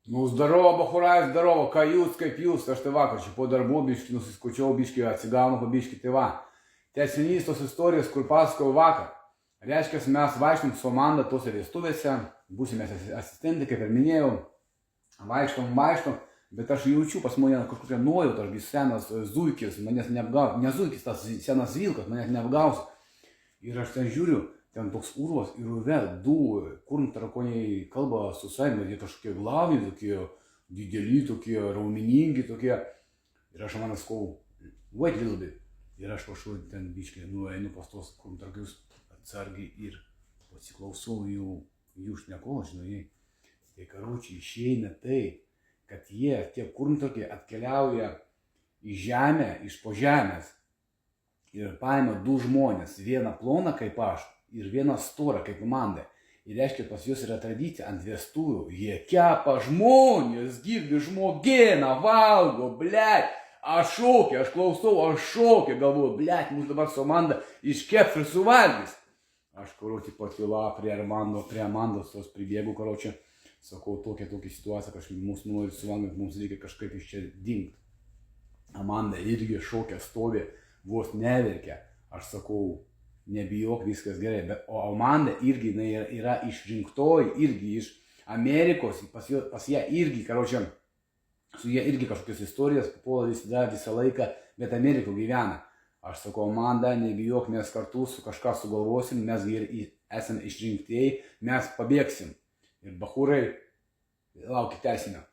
Nu, zdarovo, bachurai, zdarovo, ką jūs, kaip jūs, aš tai vakar čia po darbų biškį nusiskučiau, biškį atsigaunu po biškį, tai va. Tęsinys tos istorijos, kur pasakojau vakar. Reiškia, mes vaikštom su Amanda tose vestuvėse, būsime asistentai, kaip ir minėjau, vaikštom, bet aš jaučiu pas mane kažkokią nuojautą, aš senas zuikis, manęs neapgaus, ne zuikis, tas senas vilkas, manęs neapgaus. Ir aš ten žiūriu, ten toks urvas ir urve du kurntarakoniai kalba su savimi, jie kažkokie glavni, tokie dideli, tokie raumeningi, tokie. Ir aš man sakau, wait a little bit. Ir aš kažkur ten biškai nueinu pas tos kurntarkius atsargiai ir pasiklausau jų šnekos, žinai. Tai karočiui išeina tai, kad tie kurntarkiai atkeliauja į žemę, iš po žemės. Ir paima du žmonės, vieną ploną kaip aš ir vieną storą kaip Amanda. Ir reiškia, pas juos yra tradicija ant vestuvių. Jie kepa žmonės, girdi žmogieną, valgo, blėt. Aš šokiu, aš klausau, aš šokiu, galvoju, blėt, mūsų dabar su Amanda iškeps ir suvalgys. Aš, karoči, patila prie Amandos tos pribėgų, karoči, sakau, tokia situacija, kažkaip mūsų nori suvalgyti, mums reikia kažkaip iš čia dingt. Amanda irgi šokia, stovi, vos neverkia. Aš sakau, nebijok, viskas gerai. O Amanda irgi yra išrinktoji, irgi iš Amerikos, pas ją irgi, karočią, su ją irgi kažkokios istorijos, puola visą laiką, bet Amerikoje gyvena. Aš sakau, Amanda, nebijok, mes kartu su kažką sugalvosim, mes esame išrinktieji, mes pabėgsim. Ir bachūrai, laukit teisinio.